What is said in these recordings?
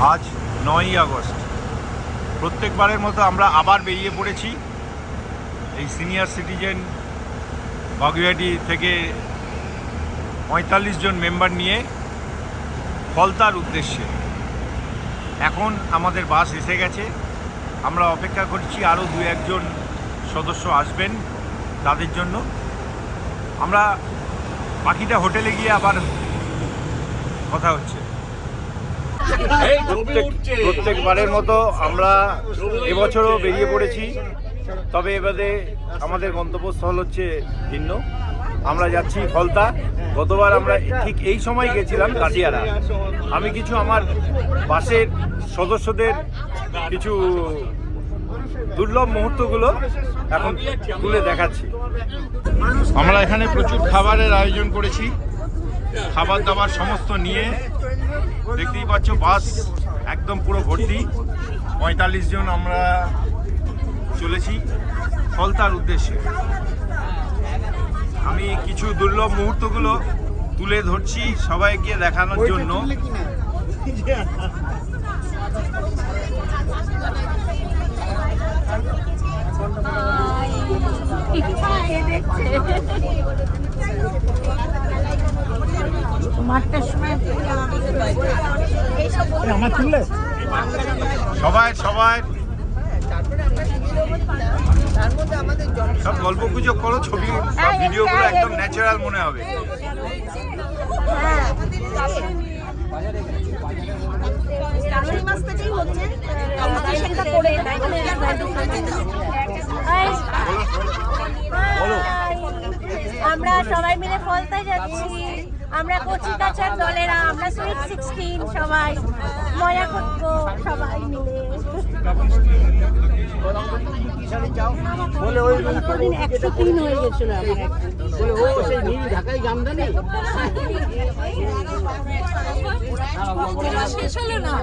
আজ 9ই আগস্ট। প্রত্যেকবারের মতো আমরা আবার বেরিয়ে পড়েছি এই সিনিয়র সিটিজেন বাগুইআটি থেকে 45 জন মেম্বার নিয়ে ফলতার উদ্দেশ্যে। এখন আমাদের বাস এসে গেছে, আমরা অপেক্ষা করছি আরও 2-1 জন সদস্য আসবেন তাদের জন্য। আমরা বাকিটা হোটেলে গিয়ে আবার কথা হচ্ছে। প্রত্যেকবারের মতো আমরা এবছরও বেরিয়ে পড়েছি, তবে এবারে আমাদের গন্তব্যস্থল হচ্ছে ভিন্ন। আমরা যাচ্ছি ফলতা। গতবার আমরা ঠিক এই সময় গেছিলাম কাটিয়ারা। আমি কিছু আমার বাসের সদস্যদের কিছু দুর্লভ মুহূর্তগুলো এখন তুলে দেখাচ্ছি। আমরা এখানে প্রচুর খাবারের আয়োজন করেছি, খাবার দাবার সমস্ত নিয়ে। দেখতেই পাচ্ছ বাস একদম পুরো ভর্তি। 45 জন আমরা চলেছি ফলতার উদ্দেশ্যে। আমি কিছু দুর্লভ মুহূর্তগুলো তুলে ধরছি সবাইকে দেখানোর জন্য। সবাই সব গল্প গুজব করো, ছবি বা ভিডিওগুলো একদম ন্যাচারাল মনে হবে। আমরা সবাই মিলে ফলতায় যাচ্ছি। আমরা কচি কাঁচার দলেরা, আমরা সুইট 16 সবাই মজা করবো সবাই মিলে। বলে ওই 103 হয়ে গেছিল বলে ও সেই নীল ঢাকাই জামদানি শেষ হলো না।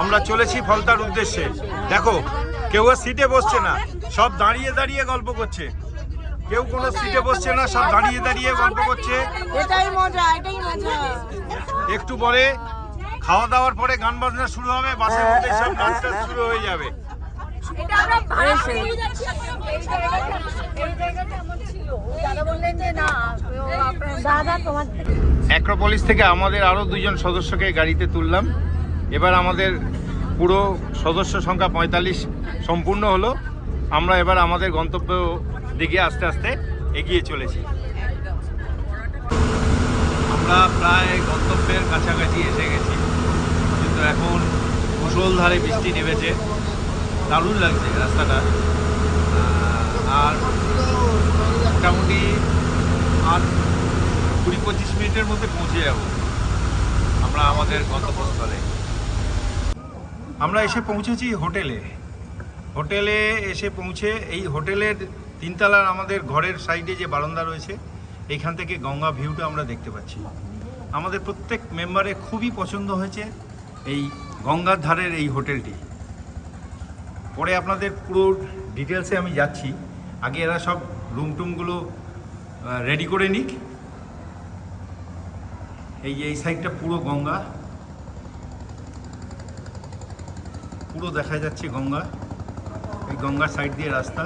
আমরা চলেছি ফলতার উদ্দেশ্যে। দেখো কেউ আর সিটে বসছে না, সব দাঁড়িয়ে দাঁড়িয়ে গল্প করছে। কেউ কোনো সিটে বসছে না, সব দাঁড়িয়ে দাঁড়িয়ে গল্প করছে। এটাই মজা, এটাই মজা। একটু পরে খাওয়া দাওয়ার পরে গান বাজনা শুরু হবে, বাসের মধ্যে সব নাচ টাচ শুরু হয়ে যাবে। এটা আমরা ভাড়া করে নিয়ে যাচ্ছি। এই জায়গাটা আমার ছিল, দাদা বললেন যে না দাদা তোমার। অ্যাক্রোপলিস থেকে আমাদের আরও 2 জন সদস্যকে গাড়িতে তুললাম। এবার আমাদের পুরো সদস্য সংখ্যা 45 সম্পূর্ণ হলো। আমরা এবার আমাদের গন্তব্য দিকে আস্তে আস্তে এগিয়ে চলেছি। আমরা প্রায় গন্তব্যের কাছাকাছি এসে গেছি, কিন্তু এখন মুষলধারে বৃষ্টি নেমেছে। দারুণ লাগছে রাস্তাটা। আর মোটামুটি আর 20-25 মিনিটের মধ্যে পৌঁছে যাব আমরা আমাদের গন্তব্যস্থলে। আমরা এসে পৌঁছেছি হোটেলে এসে পৌঁছে এই হোটেলের 3 তলার আমাদের ঘরের সাইডে যে বারান্দা রয়েছে, এইখান থেকে গঙ্গা ভিউটা আমরা দেখতে পাচ্ছি। আমাদের প্রত্যেক মেম্বারের খুবই পছন্দ হয়েছে এই গঙ্গার ধারের এই হোটেলটি। পরে আপনাদের পুরো ডিটেলসে আমি যাচ্ছি, আগে এরা সব রুমটুমগুলো রেডি করে নিক। এই সাইডটা পুরো গঙ্গা, পুরো দেখা যাচ্ছে গঙ্গা। এই গঙ্গার সাইড দিয়ে রাস্তা।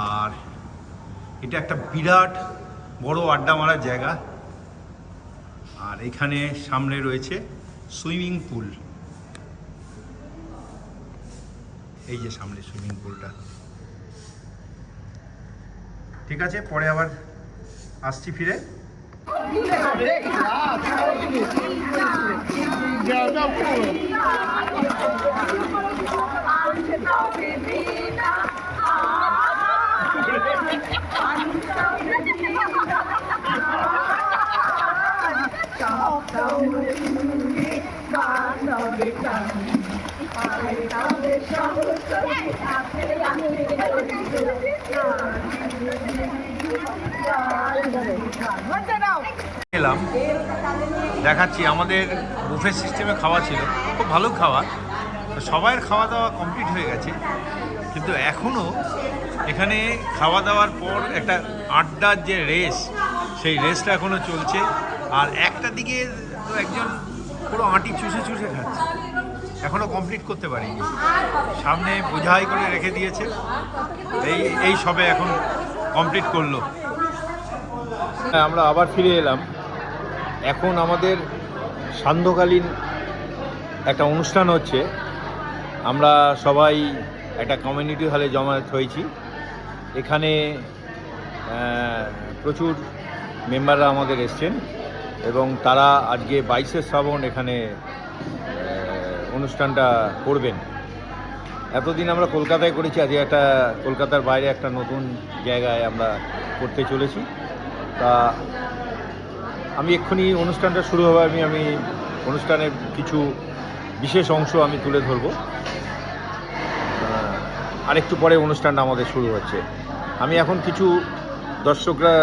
আর এটা একটা বিরাট বড় আড্ডা মারার জায়গা। আর এখানে সামনে রয়েছে সুইমিং পুল। এই যে সামনে সুইমিং পুলটা। ঠিক আছে, পরে আবার আসছি ফিরে। এলাম দেখাচ্ছি, আমাদের বুফে সিস্টেমে খাওয়া ছিল, খুব ভালো খাওয়া। সবার খাওয়া দাওয়া কমপ্লিট হয়ে গেছে, কিন্তু এখনও এখানে খাওয়া দাওয়ার পর একটা আড্ডার যে রেস, সেই রেসটা এখনও চলছে। আর একটা দিকে তো একজন পুরো আঁটি চুষে চুষে খাচ্ছে, এখনো কমপ্লিট করতে পারিনি। সামনে বোঝাই করে রেখে দিয়েছে, এই সবে এখন কমপ্লিট করলো। আমরা আবার ফিরে এলাম। এখন আমাদের সান্ধ্যকালীন একটা অনুষ্ঠান হচ্ছে। আমরা সবাই একটা কমিউনিটি হলে জমায়েত হয়েছি। এখানে প্রচুর মেম্বাররা আমাদের এসছেন এবং তারা আজকে 22শে শ্রাবণ এখানে অনুষ্ঠানটা করবেন। এতদিন আমরা কলকাতায় করেছি, আজকে একটা কলকাতার বাইরে একটা নতুন জায়গায় আমরা করতে চলেছি। তা আমি এক্ষুনি অনুষ্ঠানটা শুরু হবে, আমি অনুষ্ঠানের কিছু বিশেষ অংশ আমি তুলে ধরবো। আরেকটু পরে অনুষ্ঠানটা আমাদের শুরু হচ্ছে। আমি এখন কিছু দর্শকরা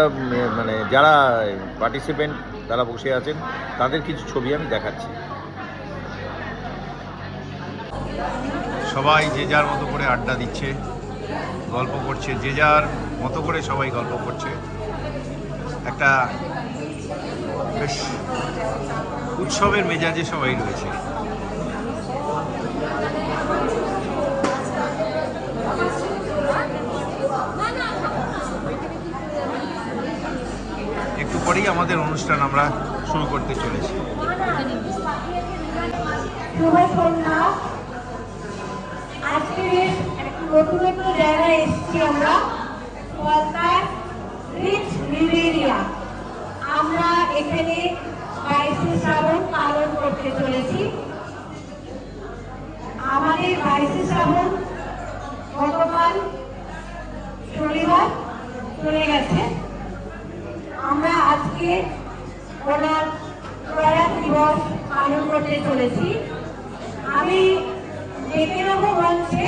মানে যারা পার্টিসিপেন্ট তারা বসে আছেন তাদের কিছু ছবি আমি দেখাচ্ছি। সবাই যে যার মতো করে আড্ডা দিচ্ছে, গল্প করছে, যে যার মতো করে সবাই গল্প করছে। একটা বেশ উৎসবের মেজাজে সবাই রয়েছে। একটু পরেই আমাদের অনুষ্ঠান আমরা শুরু করতে চলেছি। আজকে নতুন নতুন জায়গায় এসেছি আমরা, কলকাতার রিচ রিভেরিয়া। আমরা এখানে 22শে শ্রাবণ পালন করতে চলেছি। আমাদের 22শে শ্রাবণ গতকাল শনিবার চলে গেছে। আমরা আজকে ওনার প্রয়াণ দিবস পালন করতে চলেছি। আমি ডেকে নেবো মঞ্চে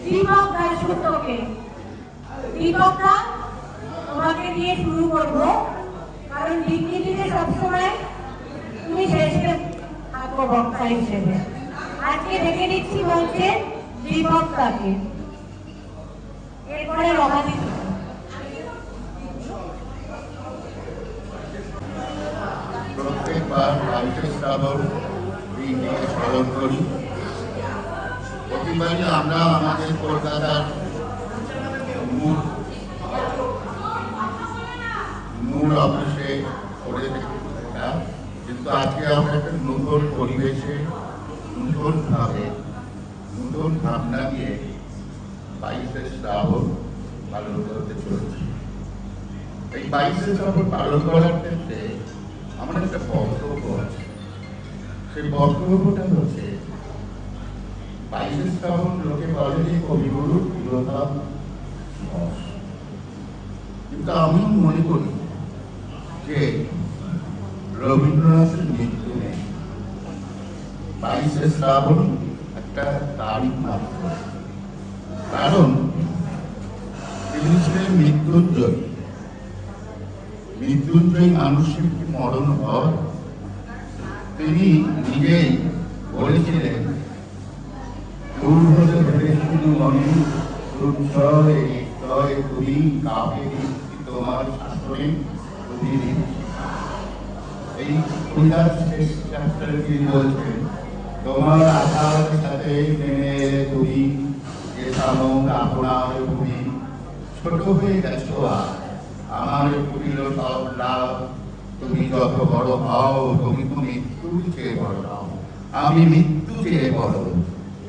দীপক দাশগুপ্তকে। দীপকটা তোমাকে দিয়ে শুরু করবো, কারণ ডিগ্রিতে সবসময় তুমি শেষে থাকবো বক্তা হিসেবে। আজকে ডেকে নিচ্ছি মঞ্চে দীপকটাকে, এরপরে রমাদি। প্রত্যেকবার 22শে শ্রাবণ দিনটিকে স্মরণ করি। প্রতিবারই আমরা আমাদের কলকাতার মূল অফিসে করে থাকি, কিন্তু আজকে আমরা একটা নতুন পরিবেশে নতুনভাবে নতুন ভাবনা নিয়ে 22শে শ্রাবণ পালন করতে চলেছি। এই 22শে শ্রাবণ পালন করার ক্ষেত্রে আমার একটা বক্তব্য আছে। সেই বক্তব্যটা হচ্ছে 22শে শ্রাবণ লোকে বলে যে কবিগুরু তিরোধাম দিবস, কিন্তু আমি মনে করি যে রবীন্দ্রনাথের মৃত্যু নেই। 22শে শ্রাবণ একটা তারিখ মাত্র, কারণ তিনি ছিলেন মৃত্যুঞ্জয়ী মানুষের কি মরণ হয়। তিনি নিজেই বলেছিলেন, দূর হলে ধরে শুধু মনে তুমি কাপে তোমার শাসনে এই কবিতার শেষ চ্যাপ্টারে তিনি বলছেন, তোমার আশার সাথে নেমে তুমি যে সামক আপনার তুমি ছোট হয়ে গেছো, আমার কুটিল সব লাভ, তুমি যত বড় হও তুমি তো মৃত্যু চেয়ে বড় হও, আমি মৃত্যু চেয়ে বড়।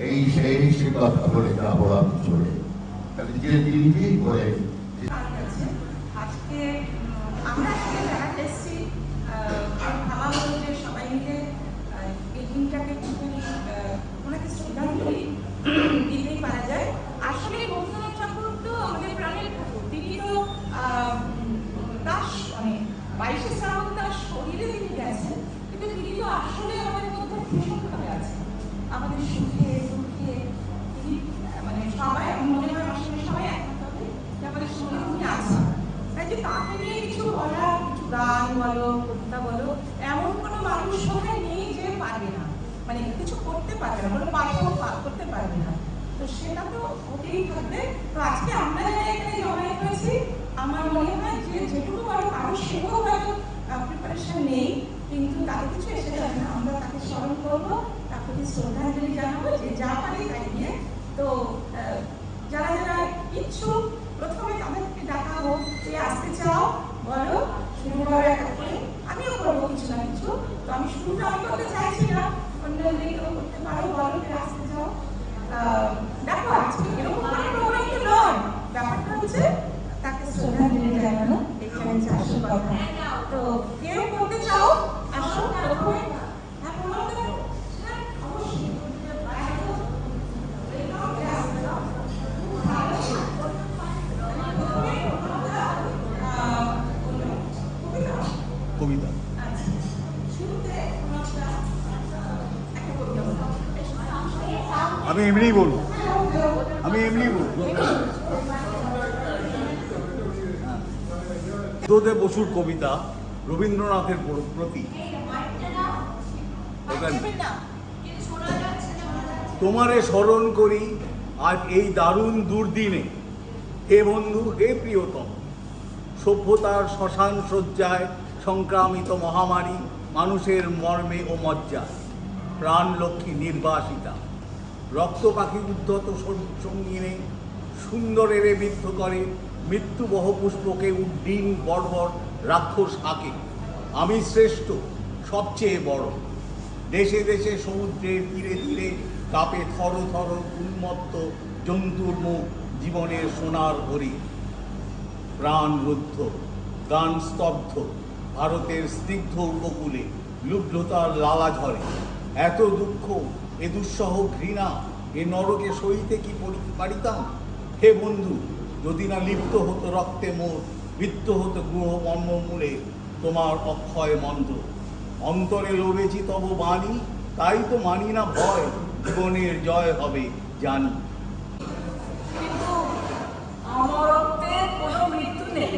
এই শেষ কথা বলে যাবো আমি চলে। তাহলে যে দিনকেই বলে আজকে আমরা বেড়াতে এসেছি, ভাবা হলো যে সবাই মিলে এই দিনটাকে ওনাকে শ্রদ্ধাঞ্জলি দিতেই পারা যায়। আসলে রবীন্দ্রনাথ ঠাকুর তো আমাদের প্রাণের ঠাকুর, তিনি তো তার মানে 22শে শ্রাবণ তার শরীরে তিনি গেছেন, কিন্তু তিনি তো আসলে আমাদের মধ্যে ভীষণভাবে আছেন, আমাদের সুখে দুঃখে তিনি মানে সবাই মনে হয় আসলে সবাই একমত হবে যে আমাদের শরীরে তিনি আছেন। তাই যে তাকে নিয়ে কিছু বলা, কিছু গান বলো, কবিতা বলো, এমন কোনো মানুষ সবাই নেই যে পারবে না, মানে কিছু করতে পারবে না, কোনো পাঠও করতে পারবে না। তো সেটা তো হতেই থাকবে। তো আজকে আমরা যারা এখানে জমায়েত হয়েছি, আমার মনে হয় যে যেটুকু পারো, আরো সেটাও হয়তো প্রিপারেশন নেই, কিন্তু তাদের কিছু এসে যাবে না, আমরা তাকে স্মরণ করবো, তার প্রতি শ্রদ্ধাঞ্জলি জানাবো, যে যা পারি তাই নিয়ে। তো যারা যারা ইচ্ছুক প্রথমে তাদেরকে ডাকা হোক, যে আসতে চাও বলো, শুরু করো একটা করে, আমিও করবো কিছু না কিছু। তো আমি শুরুটা আমি করতে চাইছি না, অন্য কেউ করতে পারো, বলো যে আসতে চাও। দেখো আজকে এরকম করে প্রোগ্রাম তো নয়, ব্যাপারটা হচ্ছে তাকে শ্রদ্ধাঞ্জলি জানানো, এখানে হচ্ছে আসল কথা। তো কেউ করতে চাও আসো প্রথমে। হ্যাঁ বলো তো। হ্যাঁ অবশ্যই। কবিতা আমি এমনিই বলবো, বুদ্ধদেব বসুর কবিতা রবীন্দ্রনাথের প্রতি। তোমারে স্মরণ করি আজ এই দারুণ দুর্দিনে, হে বন্ধু হে প্রিয়তম। সভ্যতার শ্মশান সজ্জায় সংক্রামিত মহামারী মানুষের মর্মে ও মজ্জায়, প্রাণলক্ষ্মী নির্বাসিতা রক্ত পাখি উদ্ধত সঙ্গিনে সুন্দরের বিদ্ধ করে মৃত্যুবহ পুষ্পকে উড্ডীন বর্বর রাক্ষস হাকে। আমি শ্রেষ্ঠ সবচেয়ে বড়, দেশে দেশে সমুদ্রের তীরে তীরে কাপে থর থর উন্মত্ত জন্তুর মুখ জীবনের সোনার হরি। প্রাণ রুদ্ধ গান স্তব্ধ ভারতের স্নিগ্ধ উপকূলে লুব্ধতার লালা ঝরে। এত দুঃখ এ দুঃসহ ঘৃণা এ নরকে সইতে কি পারিতাম? হে বন্ধু, যদি না লিপ্ত হতো রক্তে মোর, বৃত্ত হতো গ্রহ মর্মমূলে তোমার অক্ষয় মন্ত্র। অন্তরে লড়েছি তব বাণী, তাই তো মানি না ভয়, জীবনের জয় হবে জানি। কিন্তু অমরত্বের কোনো মৃত্যু নেই,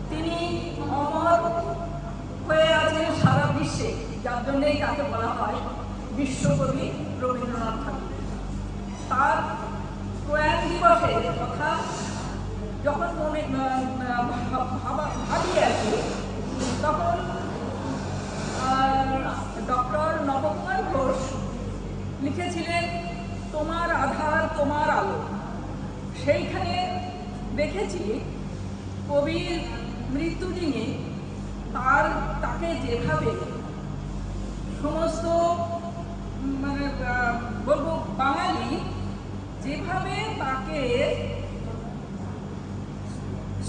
তিনি অমর হয়ে আছেন সারা বিশ্বে, যার জন্যেই তাকে বলা হয় বিশ্বকবি রবীন্দ্রনাথ ঠাকুর। তার প্রয়াণ দিবসের কথা যখন মনে ভাবি আর কি, তখন ডক্টর নবকুমার ঘোষ লিখেছিলেন তোমার আধার তোমার আলো। সেইখানে দেখেছি কবির মৃত্যুদিনে তাকে যেভাবে সমস্ত মানে বলবো বাঙালি যেভাবে তাকে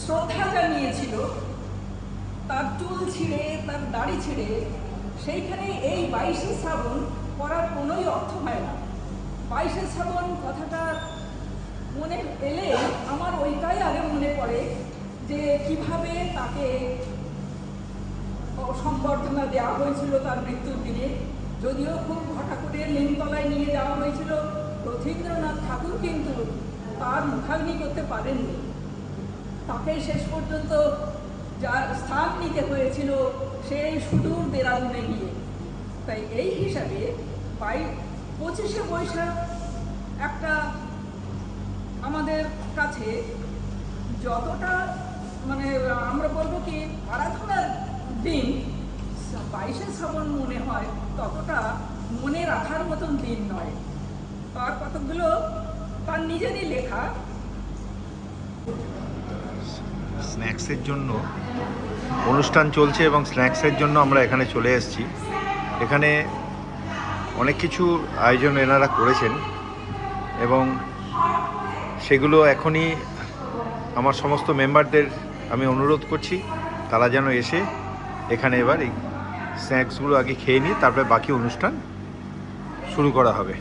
শ্রদ্ধা জানিয়েছিল, তার চুল ছিঁড়ে তার দাড়ি ছিঁড়ে, সেইখানে এই 22শে শ্রাবণ করার কোনোই অর্থ হয় না। 22শে শ্রাবণ কথাটা মনে এলে আমার ওইটাই আগে মনে পড়ে যে কিভাবে তাকে সম্বর্ধনা দেওয়া হয়েছিল তার মৃত্যুর দিনে। যদিও খুব হঠাৎ করে নিমতলায় নিয়ে যাওয়া হয়েছিল, রথীন্দ্রনাথ ঠাকুর কিন্তু তার মুখাগ্নি করতে পারেননি, তাকে শেষ পর্যন্ত যার স্থান নিতে হয়েছিল সেই সুদূর দেরাদুনে গিয়ে। তাই এই হিসাবে 25শে বৈশাখ একটা আমাদের কাছে যতটা মানে আমরা বলবো কি আরাধনার দিন, 22শে শ্রাবণ মনে হয় ততটা মনে রাখার মতন দিন নয়। তার কতগুলো তার নিজেরই লেখা। স্ন্যাক্সের জন্য অনুষ্ঠান চলছে এবং স্ন্যাক্সের জন্য আমরা এখানে চলে এসেছি। এখানে অনেক কিছু আয়োজন এনারা করেছেন এবং সেগুলো এখনই আমার সমস্ত মেম্বারদের আমি অনুরোধ করছি তারা যেন এসে এখানে এবার এই স্ন্যাক্সগুলো আগে খেয়ে নিই, তারপরে বাকি অনুষ্ঠান শুরু করা হবে।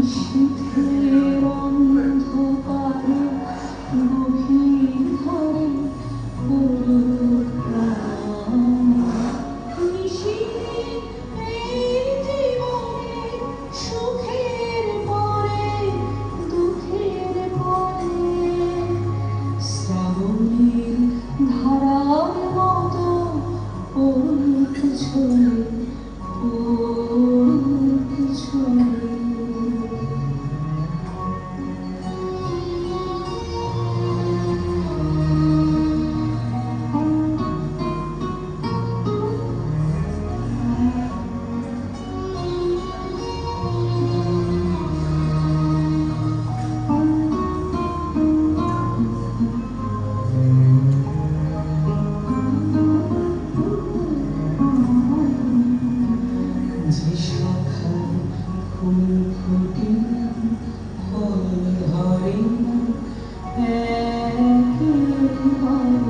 নিশীথের অন্ধকারে গভীর ঘরে পড়ুক প্রাণ। নিশীথের এই জীবনে সুখের পরে দুঃখের পরে শ্রাবণের ধারার মতো পড়ুক ঝরে পড়ুক ঝরে। যে শাখায় ফুল ফোটে না, ফল ধরে না, একেবারে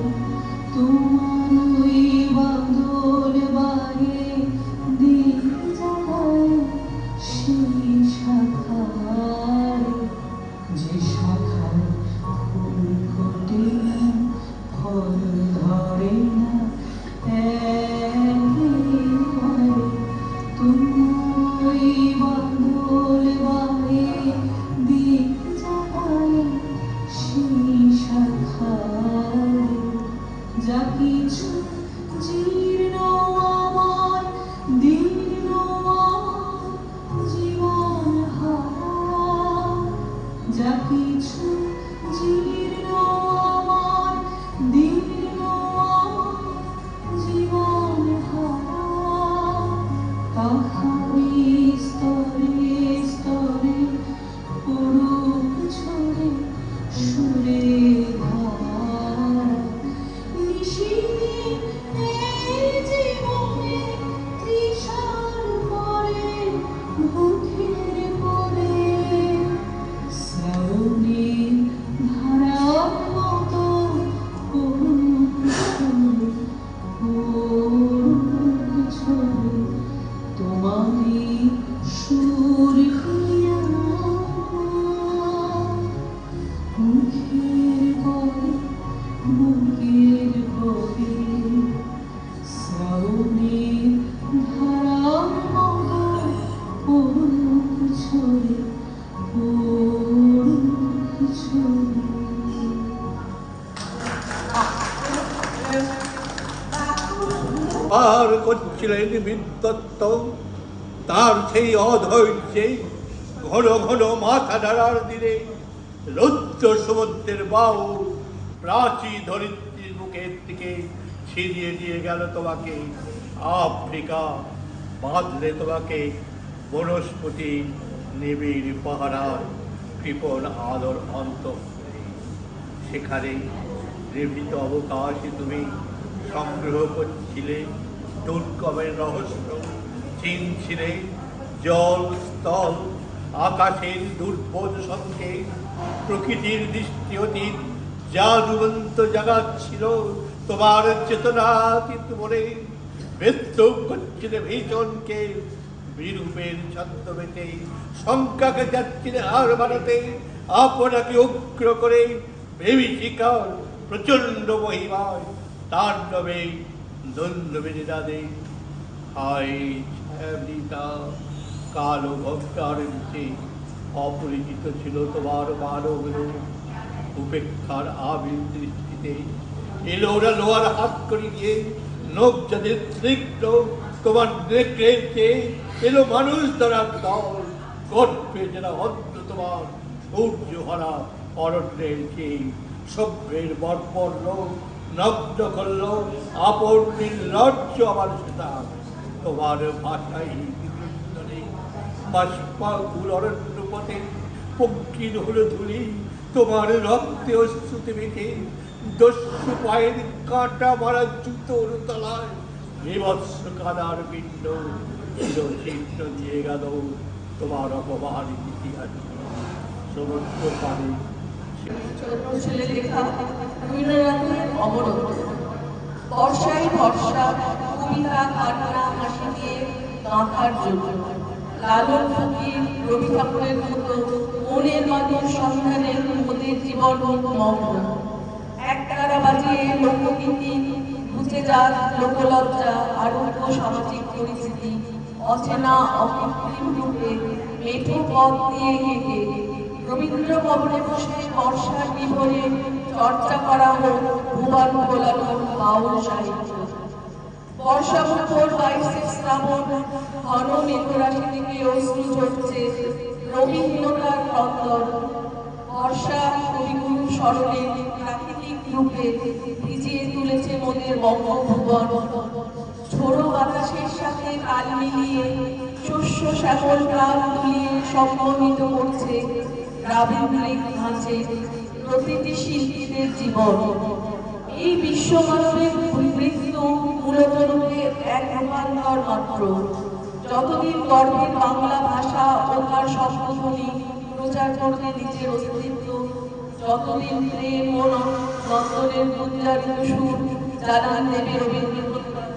তোমার ওই বাদল বাহে দিন জাগায় সেই শাখায়। যে শাখায় ফুল ফোটে না, ফল ধরে না, একেবারে তোমার ওই বাদল বাহে দিন জাগায় সেই শাখায়। যা কিছু জীর্ণ আমার দীর্ণ আমার জীবন হারা, যা কিছু জীর্ণ আমার দীর্ণ আমার জীবন হারা, তাহারি স্তরে স্তরে পড়ুক ঝরে সুরে ধারা। নিশীথের এই জীবনে তৃষার পরে ভূখের পরে শ্রাবণের ধারার মতো পড়ুক ঝরে পড়ুক ঝরে। তোমারই সুর হইয়া মুখের পরে বুকের পরে শ্রাবণের ধারার মতো পড়ুক ঝরে পড়ুক ঝরে। পার করছিলেন বিদ্যত্ত, তার সেই অধৈর্যে ঘন ঘন মাথা নাড়ার দিনে রৌদ্র সমুদ্রের বাউ প্রাচী ধরিত্রীর বুকের দিকে ছিনিয়ে নিয়ে গেল তোমাকে আফ্রিকা, বাঁধলে তোমাকে বনস্পতি নিবিড় পাহারার কৃপণ আলোর অন্ত। সেখানে নির্মিত অবকাশে তুমি সংগ্রহ করছিলে দুর্গমের রহস্য, চিনছিলে জল স্থল আকাশের দুর্বোধ সঙ্গে প্রকৃতির দৃষ্টি অতীত যা দুরন্ত জাগাচ্ছিল তোমার চেতনাতীত মনে। বিদ্রুপ করছিলে ভীষণকে বিরূপের ছদ্মবেশে, শঙ্কাকে যাচ্ছিলে হার বাড়াতে, আপনাকে উগ্র করে বিভীষিকার প্রচণ্ড মহিমায় তাণ্ডবে দণ্ডবেদে দাদে। হায় ছায়াবৃতা কালো ভক্তার নিচে অপরিচিত ছিল তোমার মানব রূপ। উপেক্ষার আবির দৃষ্টিতে এলো ওরা লোহার হাত করে দিয়ে নখ যাদের স্নিগ্ধ তোমার নেকড়ের চেয়ে এলো মানুষ ধরার দল। গর্বে যারা অন্ধ তোমার সূর্য হারা অরণ্যের চেয়ে সভ্যের বর্বর লোক নগ্ন করল আপন নির্লজ্জ আমার সেটা। তোমার ভাষায় বাষ্পাকুল অরণ্য পথে পঙ্কিল হলো ধুলি, তোমার রক্তে অশ্রুতে মেখে দস্যু পায়ের কাঁটা মারা জুতোর তলায় বিভৎস কাদার পিণ্ড চিহ্ন দিয়ে গেল তোমার অপমান ইতিহাস সমুদ্র পারে। ছেলে লেখা রবীন্দ্রনাথের অমরত্ব। বর্ষায় বর্ষা কবিতা কান্না হাসি দিয়ে গাঁথার জন্য লালন ফকির রবি ঠাকুরের মতো মনের মাঝের সন্ধানে ওদের জীবন মগ্ন। একটানা বাজিয়ে লোকগীতি, বুঝে যাক লোকলজ্জা, আরোগ্য সামাজিক পরিস্থিতি, অচেনা অকৃত্রিম রূপে মেঠো পথ দিয়ে হেঁটে রবীন্দ্র ভবনে বসে বর্ষার বিভোরে চর্চা করা হোক ভুবন গোলানোর বাউল সাহিত্য। বর্ষা মুখর 22 শ্রাবণ, ঘন মেঘরাশি থেকে অশ্রু ঝরছে রবীন্দ্রনাথ ক্রন্দন। বর্ষা কবিগুরু স্মরণে প্রাকৃতিক রূপে ভিজিয়ে তুলেছে মোদের বঙ্গভুবন। ঝোড়ো বাতাসের সাথে তাল মিলিয়ে শস্য শ্যামল প্রাণ তুলিয়ে সম্মোহিত করছে রাবীন্দ্রিক ধাঁচে প্রতিটি শিল্পীদের জীবন। এই বিশ্বমানবের মৃত্যু মূলত রূপে এক রূপান্তর মাত্র। যতদিন গর্বের বাংলা ভাষা ও তার শব্দধ্বনি প্রচার করবে নিজের অস্তিত্ব, যতদিন প্রেম ও নন্দনের গুঞ্জারিত সুর জানান দেবে রবীন্দ্রনাথ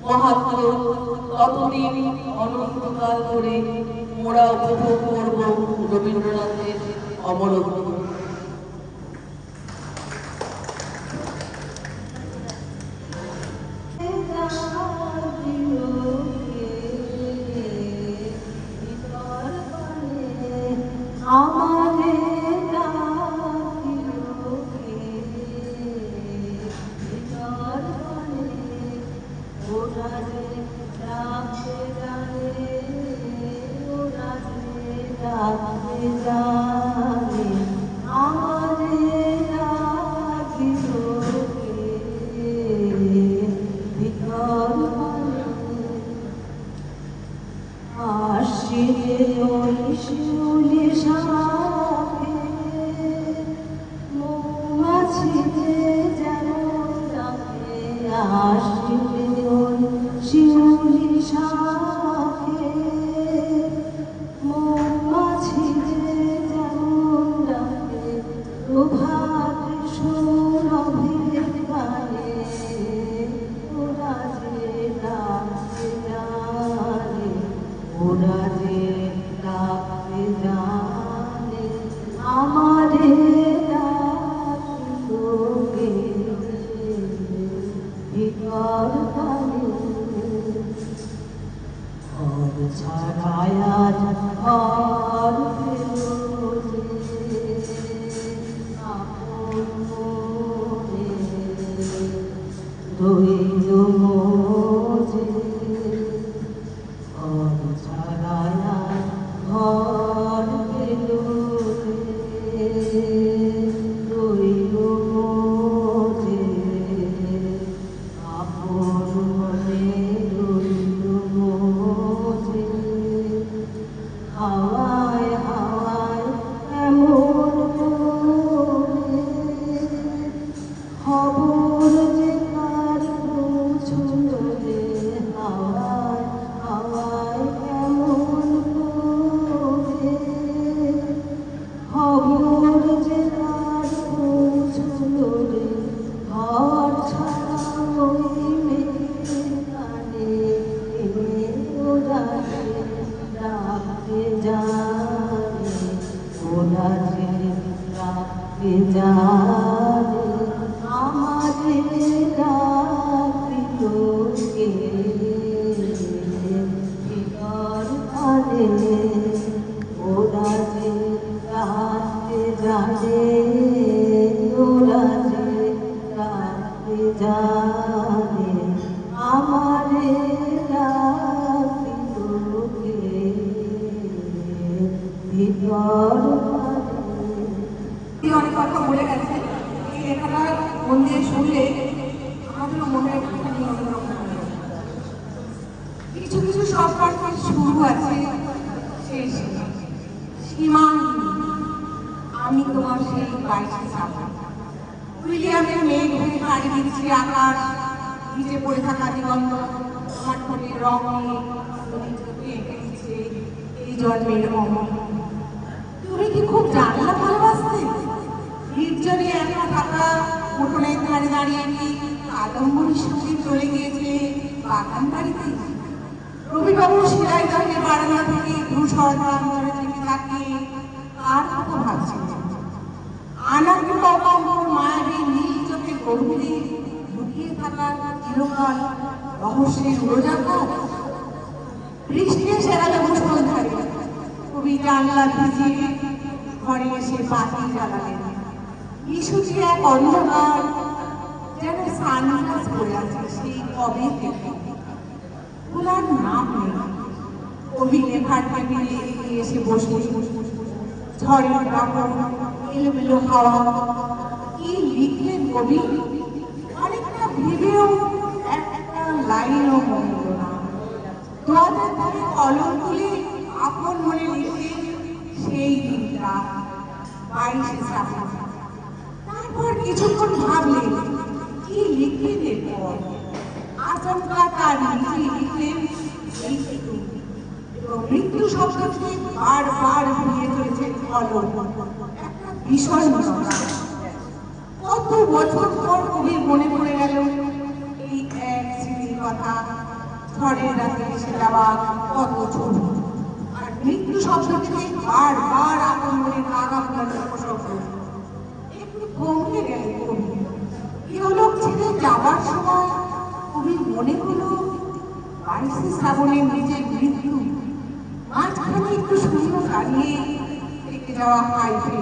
মহাত্ম, ততদিন অনন্তকাল ধরে মোরা উপভোগ করব রবীন্দ্রনাথের অমরত্ব। অনেক কথা বলে গেছে, এই লেখাটা মন দিয়ে শুনলে আমাদেরও মনে কিছু কিছু সম্পর্কের শুরু আছে, শেষ সীমাহীন। আমি তোমার সেই 22 ছাপা উইলিয়ামের মেঘ ভেঙে পাড়ি দিচ্ছি আকাশ, ভিজে পড়ে থাকা দিগন্ত আমার ঠোঁটের রং নিয়ে এঁকে দিচ্ছে এই জন্মের অমর। তুমি কি খুব জানলা ভালোবাসতে? নির্জনে একা থাকা উঠোনের ধারে দাঁড়িয়ে কি কাদম্বরীর সঙ্গে চলে গিয়েছে বাগান বাড়িতে? রবিবাবু সিলাই ঘাটে বারান্দা থেকে ধূসর প্রান্তরের দিকে তাকিয়ে আর কথা ভাবছিলেন। আনন্দ বাবা মায়াবী নীল চোখে গভীরে লুকিয়ে থাকা চিরকাল রহস্যের উড়োজাহাজ। বৃষ্টি সেরালে মুষলধারে কবি জানলা ভিজিয়ে ঘরে এসে বাতি জ্বালালেন। ইস্যুটি এক অন্ধকার যেন সানগ্লাস পরে আছে সেই কবে থেকে। খোলার নাম নেই। কবি লেখার টেবিলে এগিয়ে এসে বসে ঝড়ের কাপড় এলোমেলো হাওয়া কি লিখলেন কবি? অনেকটা ভেবেও একটা লাইনও মনে হলো না। দোয়াদের ধারে কলম তুলে আপন মনে লিখে সেই দিনটা 22শে শ্রাবণ। তারপর কিছুক্ষণ ভাবলেন কি লিখলেন এরপর। আচমকা তার নিজেই লিখলেন মৃত্যু। এবং মৃত্যু শব্দটি বারবার ঘুরিয়ে চলেছে কলম। একটা ভীষণ ঘটনা। কত বছর পর কবির মনে পড়ে গেল এই এক স্মৃতির কথা। ঝড়ের রাতে এসে যাওয়া কত ছোট আর মৃত্যু শব্দটি বারবার আপন মনে কাকা ফোলানো শব্দ। একটু থমকে গেল কবি। ইহলোক ছেড়ে যাওয়ার সময় কবির মনে হলো 22শে শ্রাবণের নিজের মৃত্যু। মাঝখানে একটু শূন্য দাঁড়িয়ে থেকে যাওয়া হাইফে।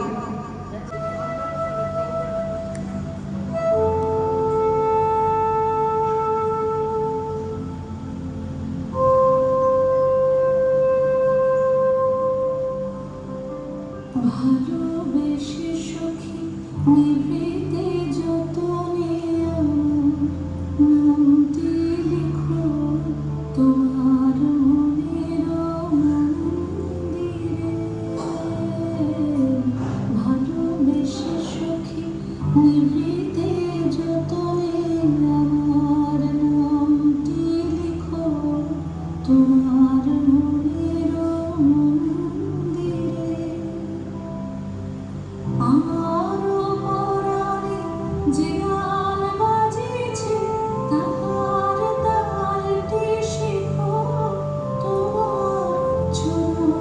ভালোবেসে সখী নিভৃতে যতনে নামটি লিখো তোমার মনের মন্দিরে। ভালোবেসে সখী নিভৃতে যতনে আমার নামটি লিখো তোমার মনের মন্দিরে। আমার পরাণে যে গান বাজিছে তাহার তালটি শিখো তোমার চরণ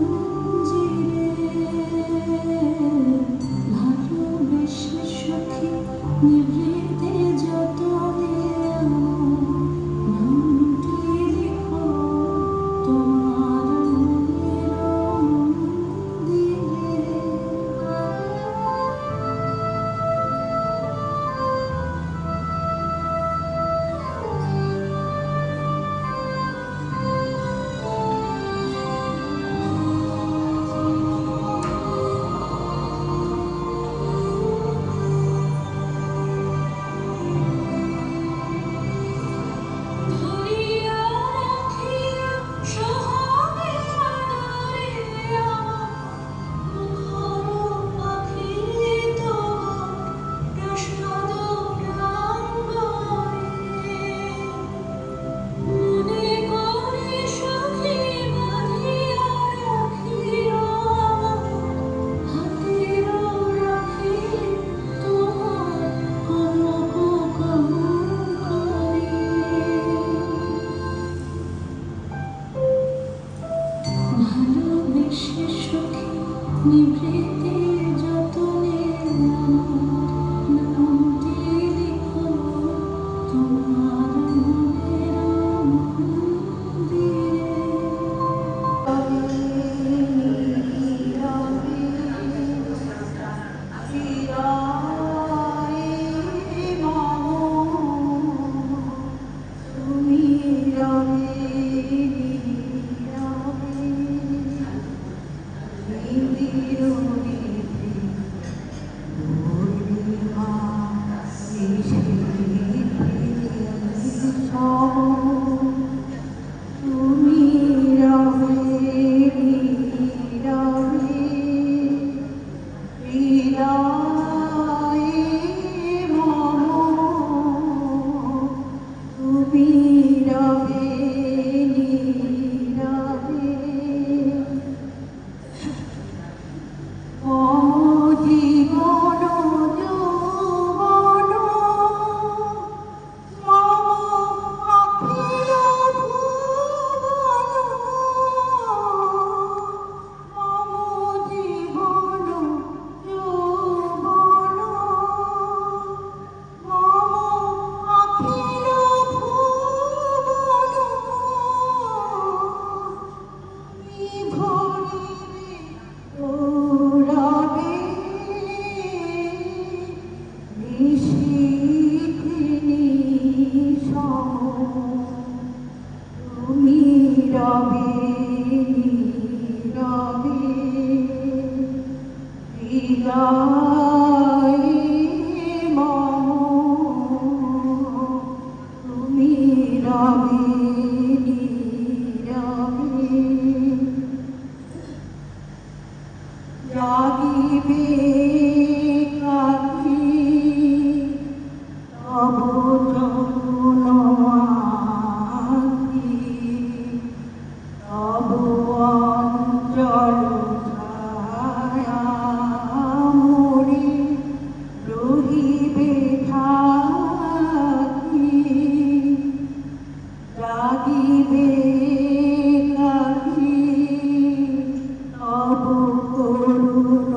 মঞ্জিরে। ভালোবেসে সখী নিভৃতে যতনে নামটি লিখো তোমার মনের মন্দিরে। ধরিয়া রাখিয়া সোহাগে আদরে মুখর পাখি তোমার প্রসাদ প্রাঙ্গণে। মনে করে সখী বাঁধিয়া রাখিও হাতের রাখি তোমার কনক কঙ্কণে। ভালোবেসে সখী নিভৃতে যতনে নামটি লিখো তোমার মনের হৃদয় মম তুমি রবে নীরবে জাগিবে কাকি তব যৌন আঁখি তব অঞ্চল ছায়া মোরে রহিবে ঢাকি জাগিবে কাকি তব করুণ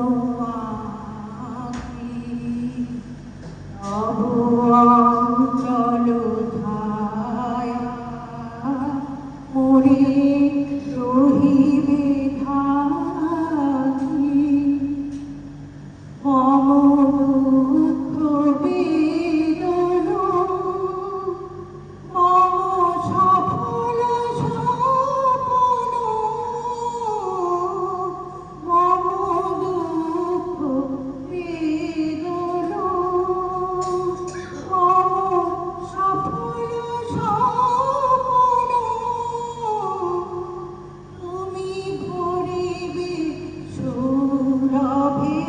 আঁখি তব অঞ্চল ছায়া মোরে রহিবে ঢাকি মম দুঃখ বেদন মম সফল সপন মম দুঃখ বেদন মম সফল সপন তুমি ভরিবে সৌরভে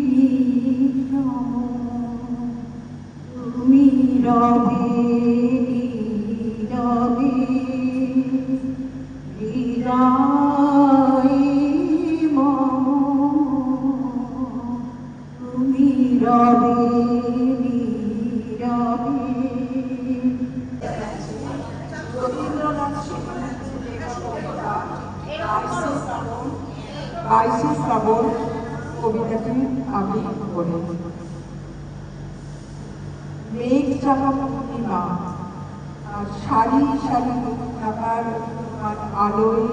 নিশীথিনিশম তুমি রবে নীরবে হৃদয় মম তুমি রবে নীরবে রবীন্দ্রনাথ বাইশে শ্রাবণ কবিতাটি আমি বলি। মেঘ চাপা পূর্ণিমা আর সারি সারি ঢাকার আলোয়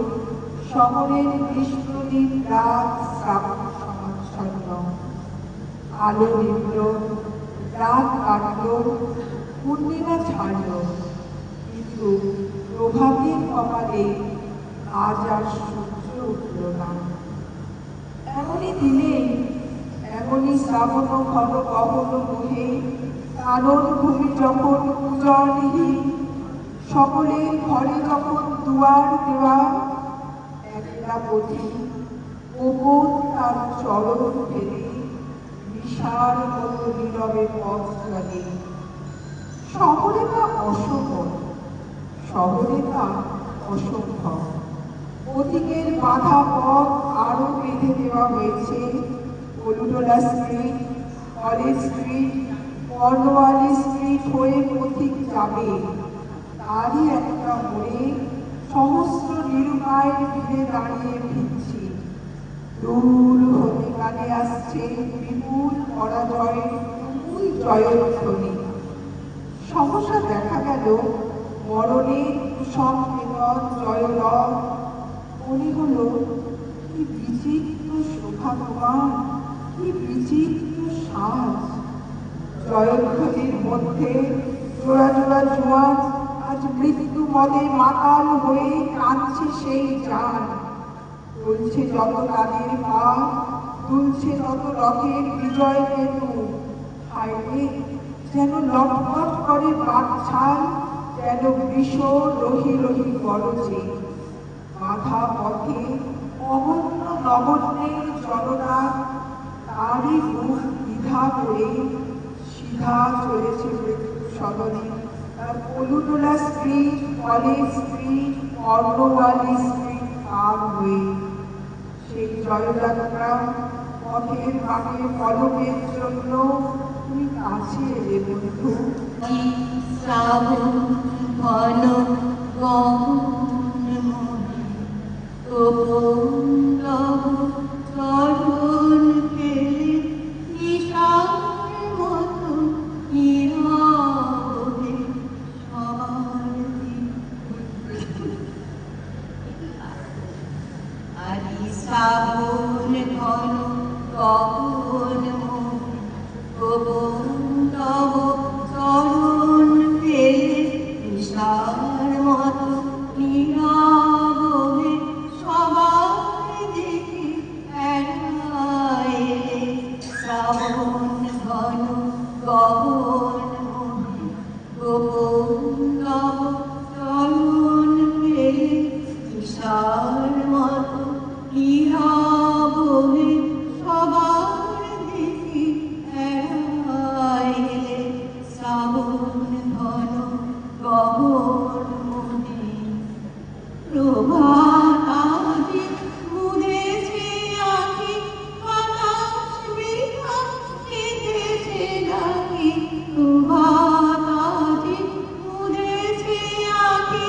শহরের গ্রীষ্মদিন রাত শ্রাবণ সমাচ্ছন্ন আলো নিভল রাত কাটল পূর্ণিমা ছাড়ল কিন্তু প্রভাতের কপালে আজ আর সূর্য উঠল না। এমনই দিনে এমনই শ্রাবণ ঘন গহন মোহে কানন ভূমি যখন পূজনহীন সকলের ঘরে যখন দুয়ার দেওয়া একলা পথি গোপন তার চরণ ফেলে বিশাল মতো নীরবে পথ চলে। শহরে তা অসম্ভব, শহরে তা অসম্ভব। অধিকের বাধা পথ আরো বেঁধে দেওয়া হয়েছে। Colootola street, college street, Cornwallis street হয়ে পথিক যাবে। তারই একটা মোড়ে সহস্র নিরুপায় ভিড়ে দাঁড়িয়ে ভিড়ছি। দূর হতে কানে আসছে বিপুল পরাজয়ের তুমুল জয়ধ্বনি। সহসা দেখা গেল মরণের সংবেদন জয়রব। মনে হলো কি বিচিত্র শোভাগমান, কি বিচিত্র সাজ। জয়ধ্বনির মধ্যে জোড়া জোড়া জোয়ার আজ মৃত্যু মদে মাতাল হয়ে কাঁদছে সেই যান। তুলছে যত তাদের পা, তুলছে তত রথের বিজয় কেতু। হায়রে যেন লটপট করে বাকছাল, যেন বৃষ রহি রহি গরজে। বাধা পথে অগণ্য নগণ্যের জনতা, তারই মুখ দ্বিধা করে সিধা চলেছে মৃত্যু সদনে। তার Colootola street, college street, Cornwallis street পার হয়ে সেই জয়যাত্রা পথের বাঁকে পলকের জন্য তুমি কাছে এলে বন্ধু। শ্রাবণ ঘন গহন মোহে তব চরণ পেলে ঈশার মতো নীরবে সবার আরি শ্রাবণ ঘন গহন মোহে তব চরণ পেলে ঈশার মতো নীরবে সবার প্রভাত আজি মুদেছে আঁখি বাতাস বৃথা কেঁদেছে নাকি প্রভাত আজি মুদেছে আঁখি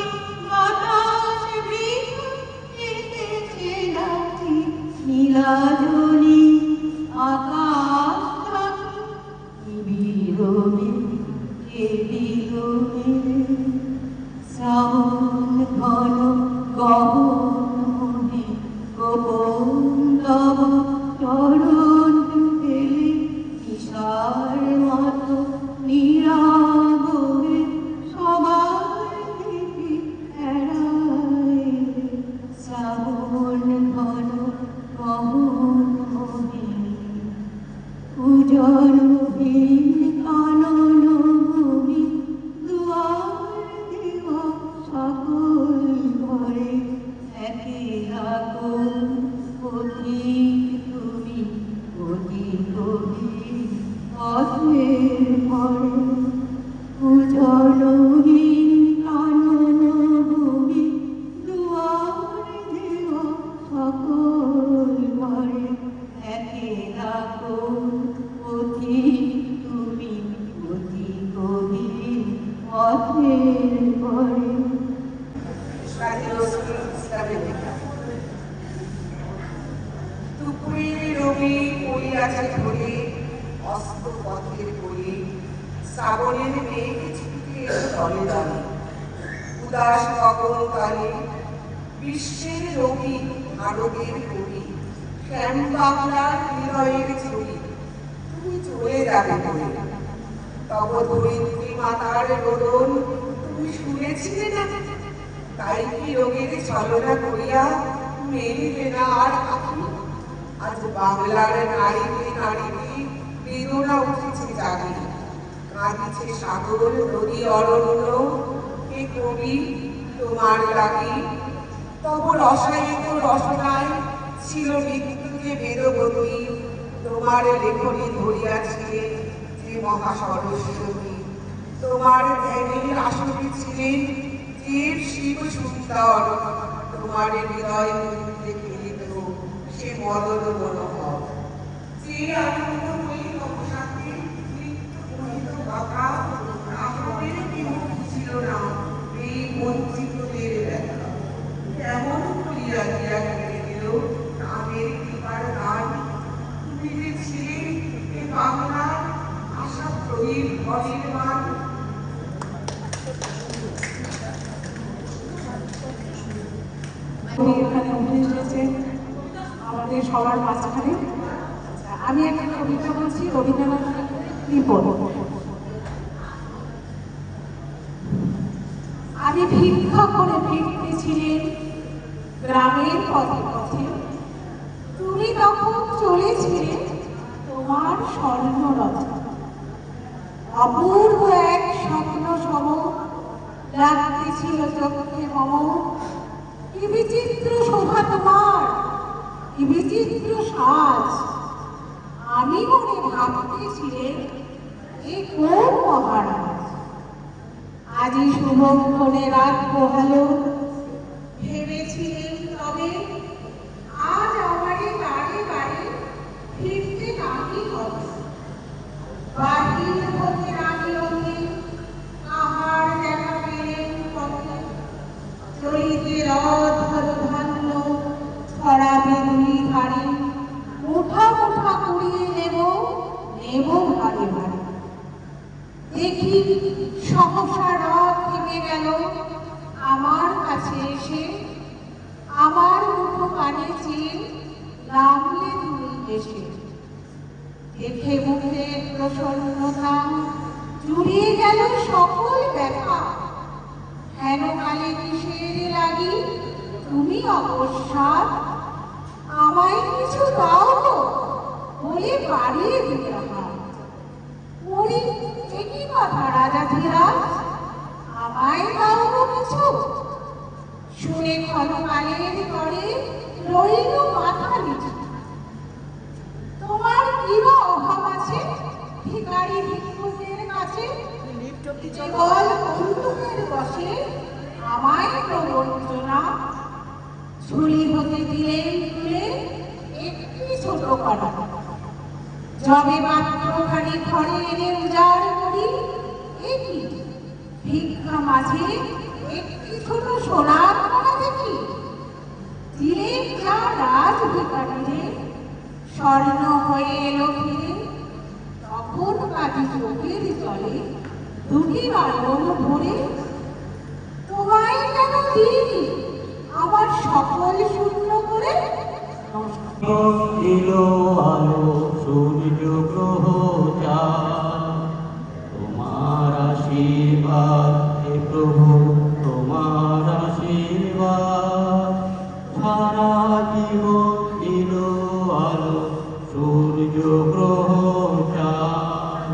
বাতাস বৃথা কেঁদেছে নাকি নীলাজনি আকাশ থাকি বিরোমে কে বিরোমে শ্রাবণ ঘন গহন মনে গোপন তব চরণ পেলে ঈশার মতো নীরবে সবার থেকে এড়ায় শ্রাবণ ঘন গহন মনে উজ্জ্বলহীন কানন ভূমি দুয়ার দেওয়া সকল ঘরে একেলা কোন পথিক তুমি অতি গভীর পথের পরে উজ্জ্বলহীন কানন ভূমি দুয়ার দেওয়া সকল ঘরে একেলা কোন পথিক তুমি অতি গভীর পথের পরে দুপুরের রবি পড়িয়াছে ধরে অস্ত পথের কোলে শ্রাবণের মেঘ ছুটে এলো দলে দলে উদাস গগন কালে বিশ্বের রবি ভারতের কবি শ্যাম বাংলার হৃদয়ের ছবি তুমি চলে যাবে বলে তব ধরিত্রী মাতার রোদন তুমি শুনেছিলে না তাই কি রোগের ছলনা করিয়া মেলিবে না আর আঁখি আজ বাংলার নারীতে নারীতে বেদনা উঠেছে জাগি কাঁদিছে সাগর নদী অরণ্য হে কবি তোমার লাগি তব রসায়িত রসনায় ছিল মৃত্যুকে বেদবতী তোমার লেখনী ধরিয়াছে যে মহা সরস্বতী তোমার ধ্যানের আসনে ছিলেন জীব শিব সুন্দর তোমার হৃদয় মধ্যে খেলিত সে মদন মনোহর যে আনন্দ হয়ে অবসাতে মৃত্যু মোহিত কথা আসনের কেউ ছিল না এই বঞ্চিতদের ব্যথা কেমন করিয়া দিয়া কেড়ে দিল আমের কৃপার গান তুমি যে ছিলে এ বাংলার আশা প্রদীপ অনির্বাণ এখানে উঠে এসেছেন আমাদের সবার মাঝখানে। আমি একটা কবিতা বলছি রবীন্দ্রনাথ রিপোর্ট। আমি ভিক্ষা করে ফিরতেছিলেন গ্রামের পথে পথে, তুমি তখন চলেছিলে তোমার স্বর্ণরথে। অপূর্ব এক স্বপ্ন সম লাগতেছিল চোখে মম। কি বিচিত্র শোভা তোমার, কি বিচিত্র সাজ। আমি মনে ভাবতেছিলেন এ কোন মহারাজ। আজি শুভক্ষণে রাত পোহালো, ভেবেছিলেন তবে আজ আমারে বাড়ি বাড়ি ফিরতে নাকি হবে। বাহির হতে রানী রঙে আহার দেখা পেলেন পথে। চলিতে রথ ধান্য ছড়াবে দুই ধারে। মুঠা মুঠা কুড়িয়ে নেব নেব ভারে ভারে। দেখি সহসা রথ থেমে গেল আমার কাছে এসে। আমার মুঠো কানে চেয়ে নামলে তুমি এসে। দেখে মুখে প্রসন্নতা জুড়িয়ে গেল সকল ব্যথা। হেন কালে কিসের লাগি তুমি অকস্মাৎ আমায় কিছু দাও গো বলে বাড়িয়ে দিতে হাত। মরি একই কথা রাজা ধীরাজ, আমায় দাও গো কিছু। শুনে ক্ষণকালের তরে রইল মাথা নিচু। তোমার কি বা অভাব আছে ভিখারি ভিক্ষুকের কাছে? কেবল বন্দুকের বসে আমায় প্রবঞ্চনা করা। যবে মাত্র খানি ঘরে এনে উজাড় করি, একই ভিক্ষা মাঝে একটি ছোট সোনার কণা দেখি। দিলের যা রাজ ভিখারিরে স্বর্ণ হয়ে এলো ফিরে, তখন কাজী চোখের জলে দুটি বালন ভরে, তোমায় কেন দিইনি আবার সকল শূন্য করে। এলো আলো সূর্য গ্রহ চাঁদ, তোমার আশীর্বাদ হে প্রভু, তোমার আশীর্বাদ। সারা জীবন এলো আলো সূর্য গ্রহ চাঁদ,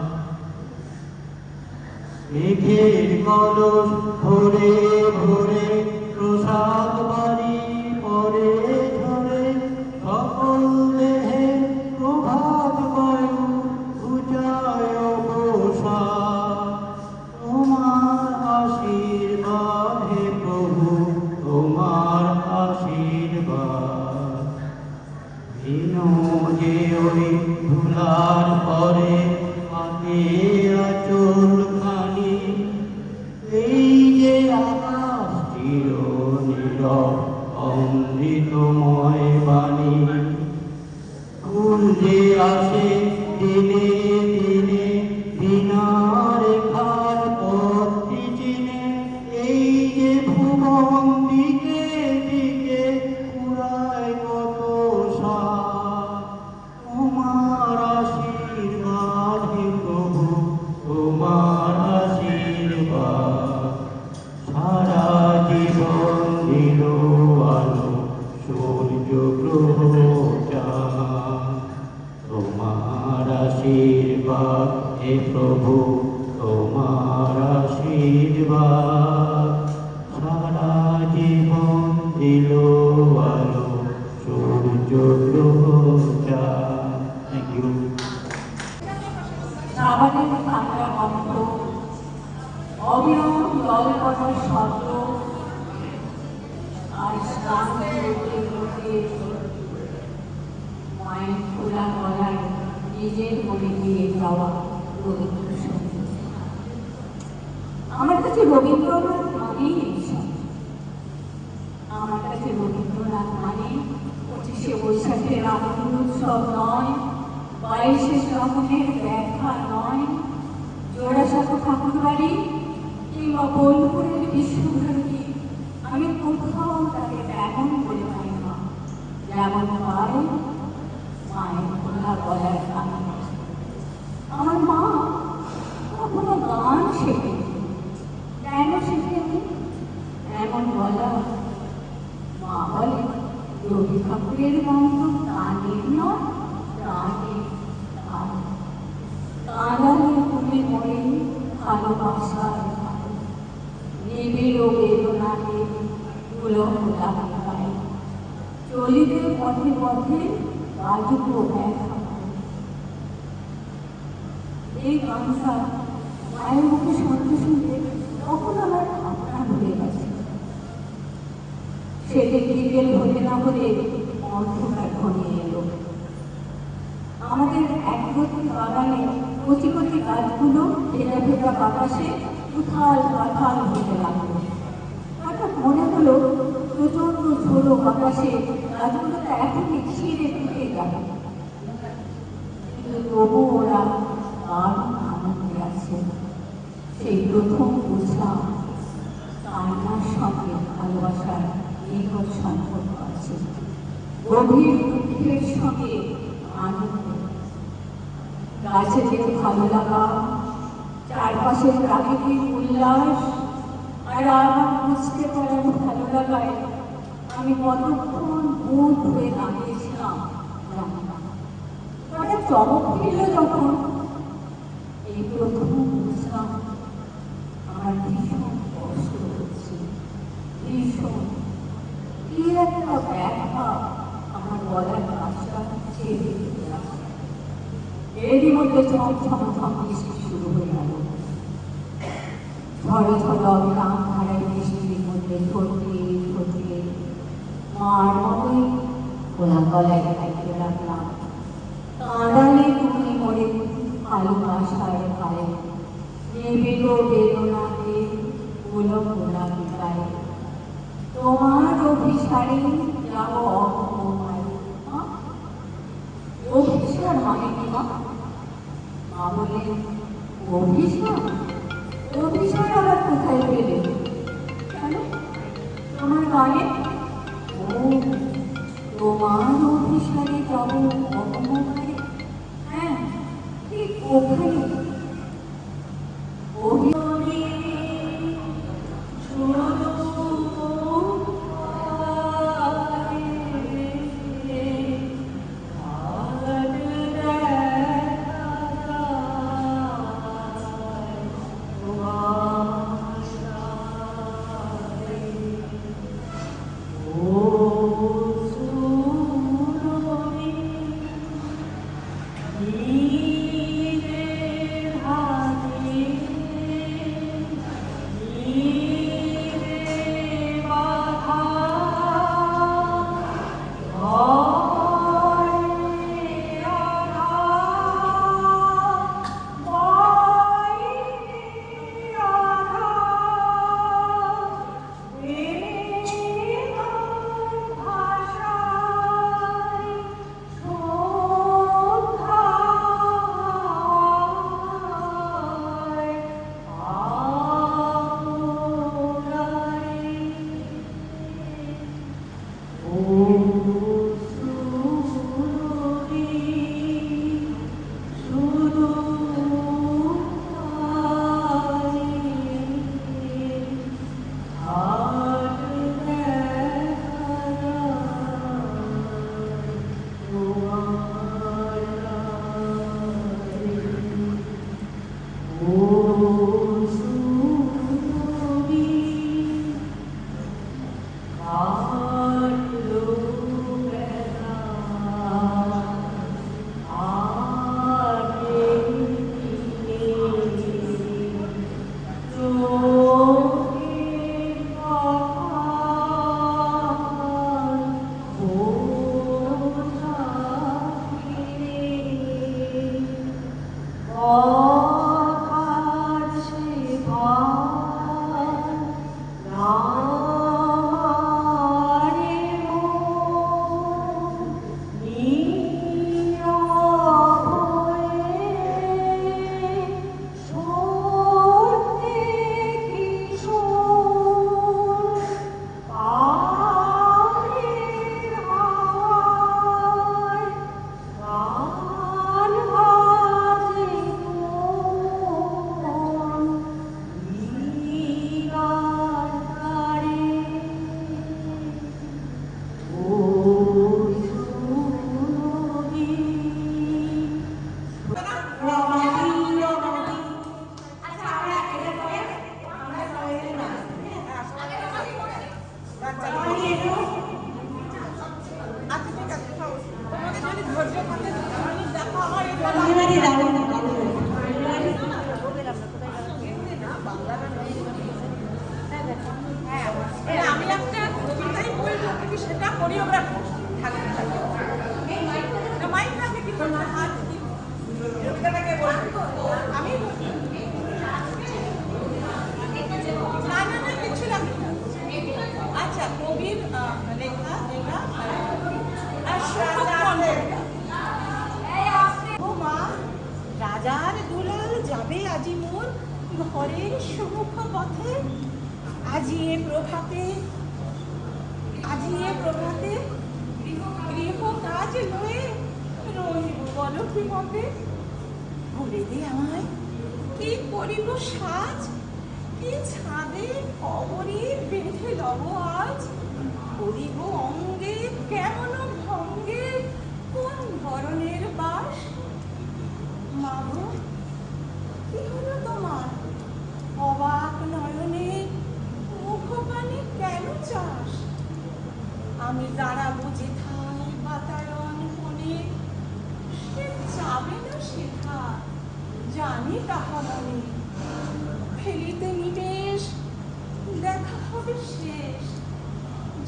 মেঘের কলস ভরে ভরে প্রসাদ বাড়ি পরে ঝরে, সকল দেহে প্রভাত বায়ু উজায় বসাদ। তোমার আশীর্বাদ হে প্রভু, তোমার আশীর্বাদ। দিনো যে ওই ধুলার পরে হাতে আঁচল খানি, এই যে আকাশ চির নীরব অমৃতময় বাণী। ফুল যে আসে দিনে দিনে বিনার খার পথটি চিনে, এই যে ভুবন দিকে দিকে পুরায় কত সাথ। তোমার আশীর্বাদ হে প্রভু, তোমার আশীর্বাদ। সারা জীবন দিল আলো সূর্য গ্রহ চাঁদ, তোমার আশীর্বাদ হে প্রভু, তোমার আশীর্বাদ। সারা জীবন দিল আলো সূর্য গ্রহ চাঁদ। Thank you. সাবানের ঠান্ডা গন্ধ, অবিরাম জল পড়ার শব্দ, আর স্নান করতে করতে মায়ের খোলা গলায় নিজের মনে দিয়ে যাওয়া রবীন্দ্রসঙ্গীত। আমার কাছে রবীন্দ্রনাথ মানেই এইসব। আমার কাছে রবীন্দ্রনাথ মানে 25শে বৈশাখের আনন্দ উৎসব নয়, 22শে শ্রাবণের ব্যাখ্যা নয়, জোড়াসাঁকো ঠাকুর বাড়ি কিংবা বোলপুরের বিশ্বভারতী। আমি কোথাও তাকে তেমন বলে পাই না যেমন পাই মায়ের খোলা গলার গান। আমার মা কখনো গান শেখেনি, কেন শেখেনি এমন বলা? মা বলে রবি ঠাকুরের গন্ধ কানের নয়, প্রাণের গান। কাঁদালে তুমি মরে ভালোবাসার গান, নিবিড় বেদনাকে উলঙ্গ লাগায়, চলিতে পথে পথে বাজুক ব্যথা। এই গানটা মায়ের মুখে শুনতে শুনতে তখন আমার আপনার হয়ে গেছে। সেদিন বিকেল হতে না হলে অন্ধকার ঘনিয়ে এলো। আমাদের একবর্তী বাগানে কচি কচি গাছগুলো ভেজা ভেজা বাতাসে উথাল পাথাল হতে লাগলো। হঠাৎ মনে হলো প্রচন্ড ঝোড়ো বাতাসে গাছগুলোতে এখনই ছিঁড়ে ঢুকে গেল, কিন্তু তবু ওরা দারুণ আনন্দে আছে। সেই প্রথম বুঝলাম কান্নার সঙ্গে ভালোবাসার নিকট সম্পর্ক আছে, গভীর দুঃখের সঙ্গে আনন্দ। গাছে যে ভালো লাগা, চারপাশের প্রাকৃতিক উল্লাস, আর আমার বুঝতে পারার ভালো লাগায় আমি কতক্ষণ বোধ হয়ে দাঁড়িয়েছিলাম। তারা চমক ফিরল যখন এই প্রথম বুঝলাম আমার ভীষণ কষ্ট হচ্ছে, ভীষণ কি একটা ব্যাখ্যা আমার গলার কাজটা ছেড়ে দিতে আসে। এরই মধ্যে ঝমঝম বৃষ্টি শুরু হয়ে গেল। ঝড়ো ঝড়ো অবিরাম ধারায় বৃষ্টির মধ্যে ধরতে ধরতে মার মতোই খোলা গলায় গাইতে লাগলাম, আড়ালে তুমি মরে ভালোবাসার ভাই নিবিড় বেদনাকে গোলক গোলাপি গায়ে তোমার অভিসারে যাব অপমায়। অভিসার মানে কি মা? মা বলে অভিসার? অভিসার আবার কোথায় পেলে? কেন তোমার গায়ে? ও তোমার অভিসারে যাব অপমায়। হ্যাঁ ঠিক ওখানে আমি একটা কবিতাই বলবো কিন্তু সেটা কোরিওগ্রাফ থাকবে মাইক থাকবে কিন্তু হাত কবিতাটাকে বলবো আমি না না না কিছু লাগবে না। আচ্ছা কবির লেখা যেটা ও মা রাজার দুলাল যাবে আজি মোর ঘরের সুমুখ পথে আজিয়ে প্রভাতে গৃহ কাজ লয়ে রইব বলো কি মতে বলে দে আমায় কি করিব সাজ কি ছাদে কবরে বেঁধে লব আজ করিব অঙ্গে কেমন ভঙ্গে কোন ধরনের বাস মাগো কি হলো তোমার অবাক নয়নে মুখপানে কেন চাস আমি দাঁড়াবো যেথায় বাতায়ন কোণে সে যাবে না সেথা জানি তাহা মনে ফেলিতে নিবেশ দেখা হবে শেষ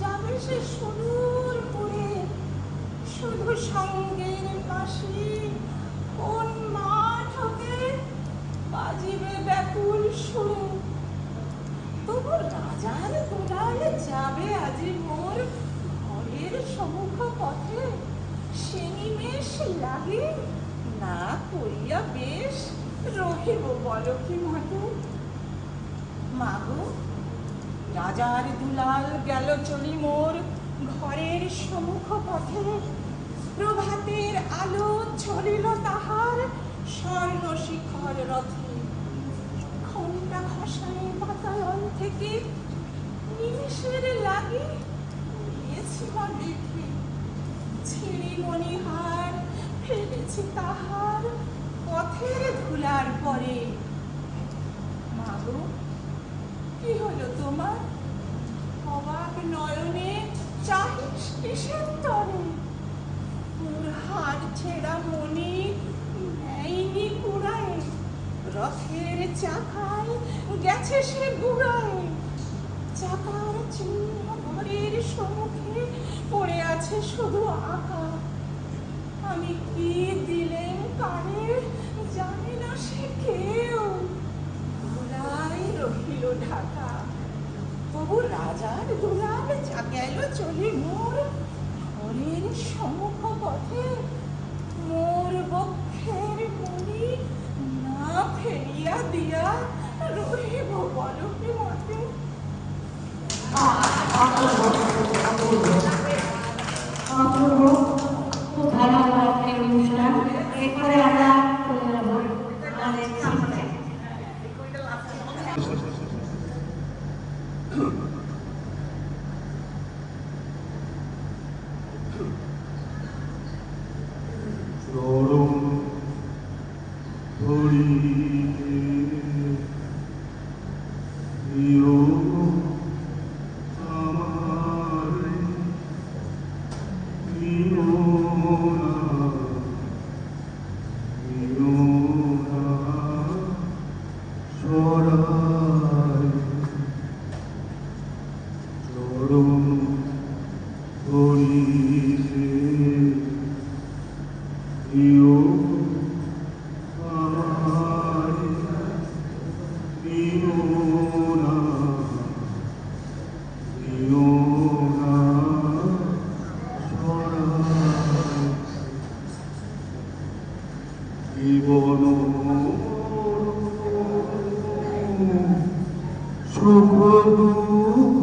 যাবে সে সুদূর পুরে শুভ সঙ্গের পাশে কোন মাঠ হবে বাজিবে ব্যাকুল সুরে। তবু রাজার দুলাল যাবে আজি মোর ঘরের সম্মুখ পথে, সে নিমেষ লাগে না করিয়া বেশ রহিব বলো কি মাঠে। মাগো, রাজার দুলাল গেল চলি মোর ঘরের সম্মুখ পথে, প্রভাতের আলো চলিল তাহার স্বর্ণ শিখর রথে। ঘণ্টা খসায় বাতায়ন থেকে নিমেষের লাগে দিয়েছি মা দেখে, ছিঁড়ি মণিহার ফেলেছি তাহার পথের ধুলার পরে। মাগো, কি হলো তোমার? অবাক নয়নে চাহিস কিসের তরে? তোর হার ছেঁড়া মনি নেয়নি কুড়ায়, রথের চাকায় গেছে সে গুড়ায়। চাকার চিহ্ন ঘরের সম্মুখে পড়ে আছে শুধু আঁকা। আমি কি দিলেন কানে জানে না সে কেউ, ধুলাই রহিল ঢাকা। তবু রাজার দুলাল গেল চলে মোর ঘরের সম্মুখ পথে, মোর বক্ষের মনি না ফেরিয়া দিয়া রহিব বলো কি মতে। অপূর্ব, খুব ভালো একটা অনুষ্ঠান। এরপরে আমরা চলে যাবো আমাদের চিন্তায়। চরম ধরি দিও আমারে, দিও না, দিও না সরায়। চরম ধরি দিও আমারে, দিও না, দিও না সরায়। জীবন সুখ দুঃখ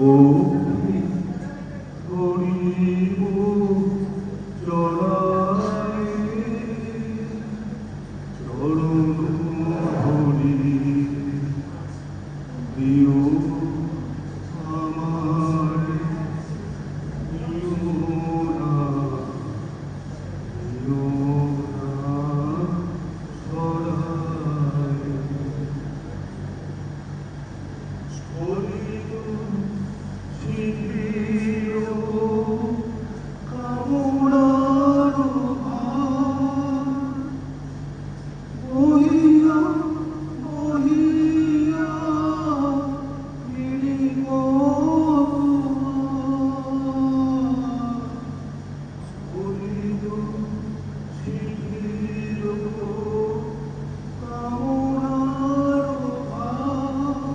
ও করিব চড়াই। চরণ ধরি দিও আমারে, দিও না, দিও না সরাই। স্ফলিত শিখিও কামনার ভার, বহিয়া বহিয়া ফিরিব তোমার। স্ফলিত শিখিও কামনার ভার,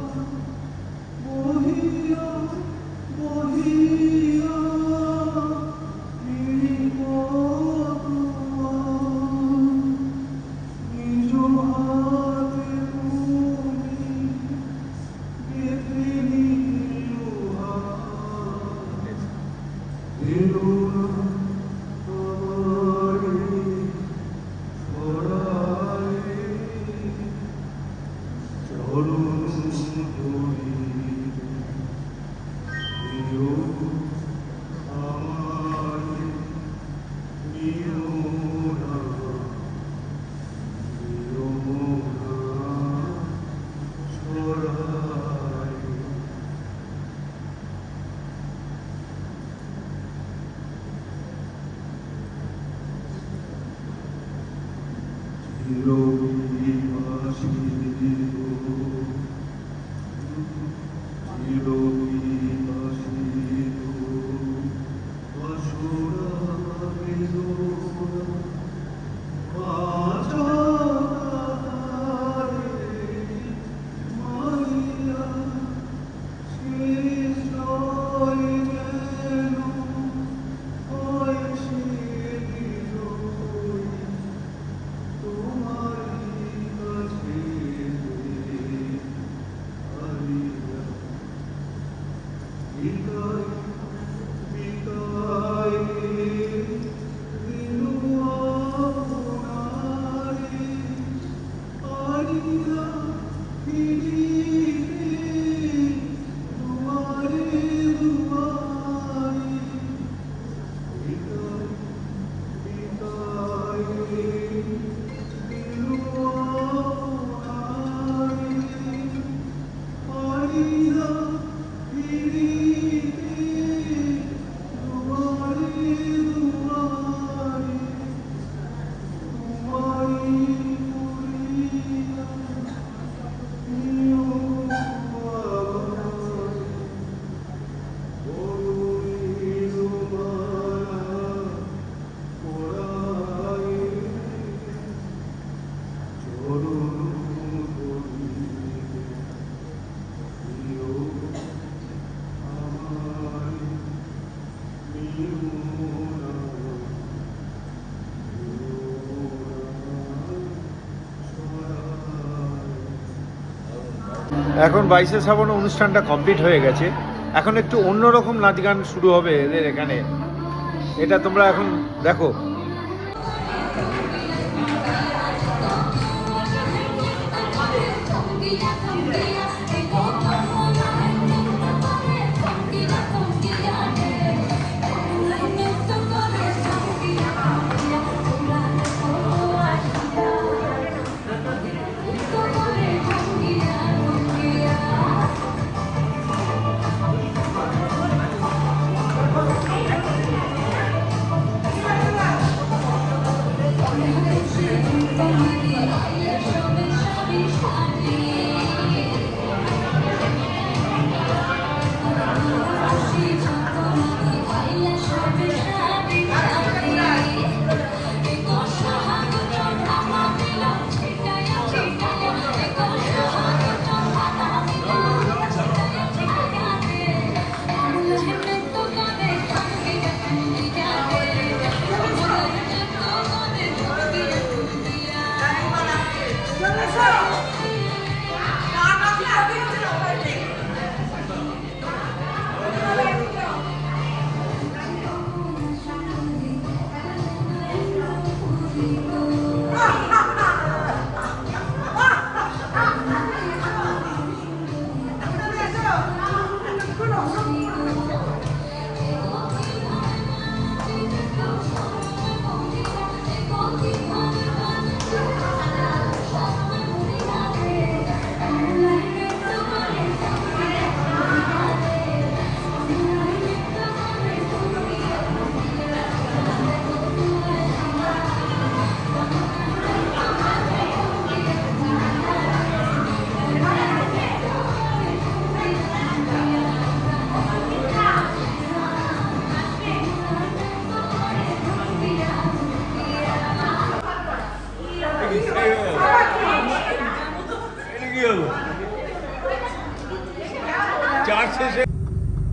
বহিয়া বহিয়া ফিরিব তোমার। নিজ হাতে তুমি গেঁথে নিও হাত, দিও না আমারে সরায়। চরণ ধরি দিও আমারে, দিও না, দিও না সরায়। চিরবিপাসী চিরবিপাসী এখন 22শে শ্রাবণ অনুষ্ঠানটা কমপ্লিট হয়ে গেছে। এখন একটু অন্যরকম নাচ গান শুরু হবে এদের এখানে, এটা তোমরা এখন দেখো।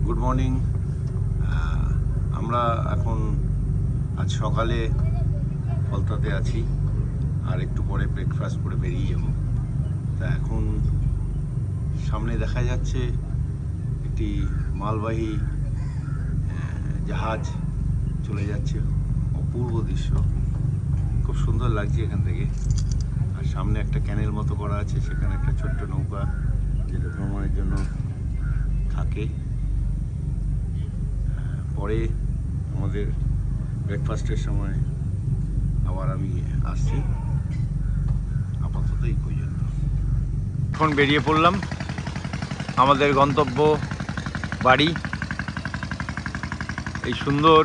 Good morning. আমরা এখন আজ সকালে কলতাতে আছি, আর একটু পরে ব্রেকফাস্ট করে বেরিয়ে যাব। তা এখন সামনে দেখা যাচ্ছে একটি মালবাহী জাহাজ চলে যাচ্ছে, অপূর্ব দৃশ্য, খুব সুন্দর লাগছে এখান থেকে। আর সামনে একটা ক্যানেল মতো করা আছে, সেখানে একটা ছোট্ট নৌকা যেটা ভ্রমণের জন্য থাকে। পরে আমাদের ব্রেকফাস্টের সময় আবার আমি আসছি, আপাতত এই পর্যন্ত। এখন বেরিয়ে পড়লাম আমাদের গন্তব্য বাড়ি। এই সুন্দর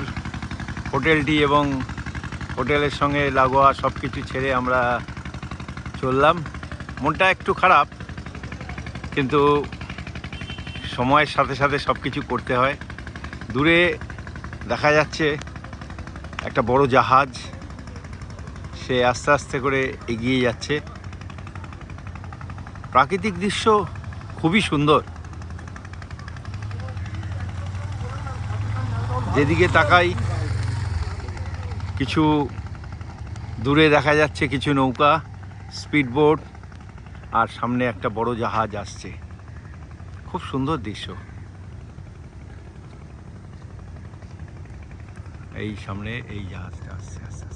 হোটেলটি এবং হোটেলের সঙ্গে লাগোয়া সব কিছু ছেড়ে আমরা চললাম। মনটা একটু খারাপ, কিন্তু সময়ের সাথে সাথে সব কিছু করতে হয়। দূরে দেখা যাচ্ছে একটা বড় জাহাজ, সে আস্তে আস্তে করে এগিয়ে যাচ্ছে। প্রাকৃতিক দৃশ্য খুবই সুন্দর, যেদিকে তাকাই কিছু দূরে দেখা যাচ্ছে কিছু নৌকা, স্পিডবোট, আর সামনে একটা বড় জাহাজ আসছে। খুব সুন্দর দৃশ্য। এই সামনে এই জাহাজটা আসছে আস্তে আস্তে